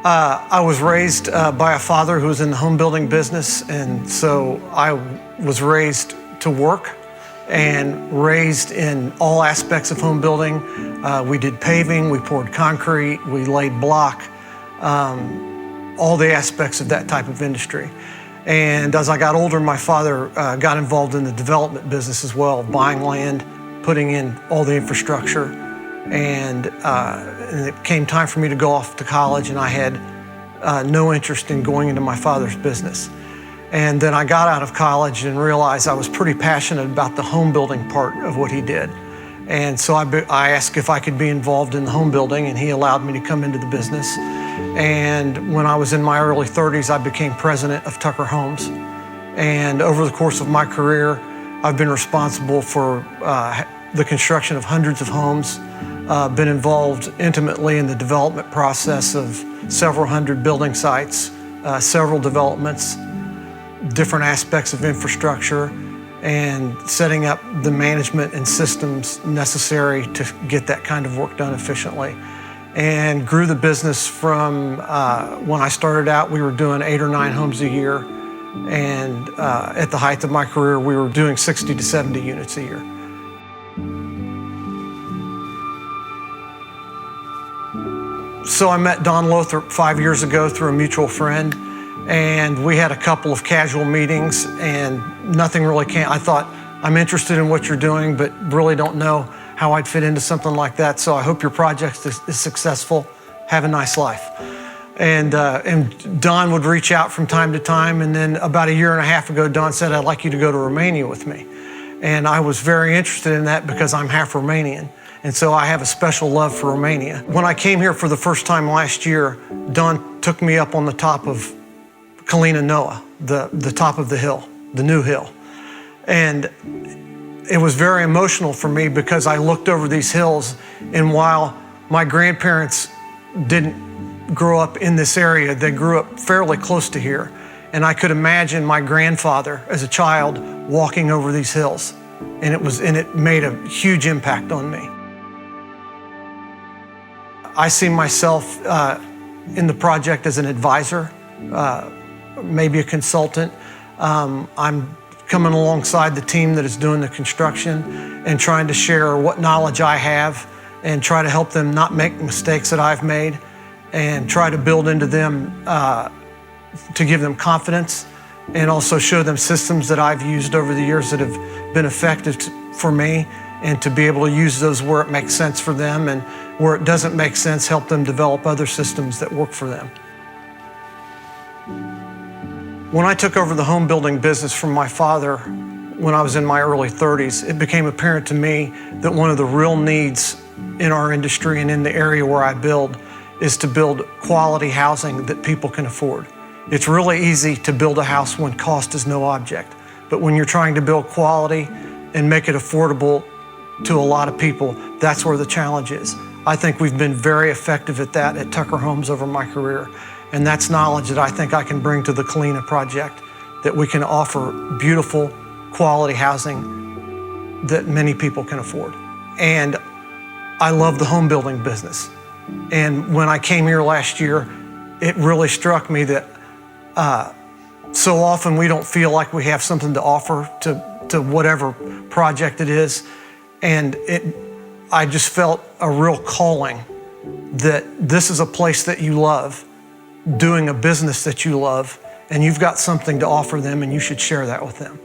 I was raised by a father who was in the home building business, and so I was raised to work and raised in all aspects of home building. We did paving, we poured concrete, we laid block, all the aspects of that type of industry. And as I got older, my father got involved in the development business as well, buying land, putting in all the infrastructure. And it came time for me to go off to college, and I had no interest in going into my father's business. And then I got out of college and realized I was pretty passionate about the home building part of what he did. And so I asked if I could be involved in the home building, and he allowed me to come into the business. And when I was in my early 30s, I became president of Tucker Homes. And over the course of my career, I've been responsible for the construction of hundreds of homes, been involved intimately in the development process of several hundred building sites, several developments, different aspects of infrastructure, and setting up the management and systems necessary to get that kind of work done efficiently. And grew the business from when I started out, we were doing 8 or 9 homes a year. And at the height of my career, we were doing 60 to 70 units a year. So I met Don Lothrop 5 years ago through a mutual friend, and we had a couple of casual meetings, and nothing really came. I thought, I'm interested in what you're doing, but really don't know how I'd fit into something like that. So I hope your project is successful. Have a nice life. And Don would reach out from time to time, and then about a year and a half ago, Don said, I'd like you to go to Romania with me. And I was very interested in that because I'm half Romanian. And so I have a special love for Romania. When I came here for the first time last year, Don took me up on the top of Colina Nouă, the top of the hill, the new hill. And it was very emotional for me because I looked over these hills, and while my grandparents didn't grow up in this area, they grew up fairly close to here. And I could imagine my grandfather as a child walking over these hills. And it made a huge impact on me. I see myself in the project as an advisor, maybe a consultant. I'm coming alongside the team that is doing the construction and trying to share what knowledge I have and try to help them not make mistakes that I've made, and try to build into them to give them confidence, and also show them systems that I've used over the years that have been effective for me, and to be able to use those where it makes sense for them, and where it doesn't make sense, help them develop other systems that work for them. When I took over the home building business from my father when I was in my early 30s, it became apparent to me that one of the real needs in our industry and in the area where I build is to build quality housing that people can afford. It's really easy to build a house when cost is no object, but when you're trying to build quality and make it affordable to a lot of people, that's where the challenge is. I think we've been very effective at that at Tucker Homes over my career, and that's knowledge that I think I can bring to the Colina project, that we can offer beautiful, quality housing that many people can afford. And I love the home building business. And when I came here last year, it really struck me that so often we don't feel like we have something to offer to whatever project it is. And I just felt a real calling that this is a place that you love, doing a business that you love, and you've got something to offer them, and you should share that with them.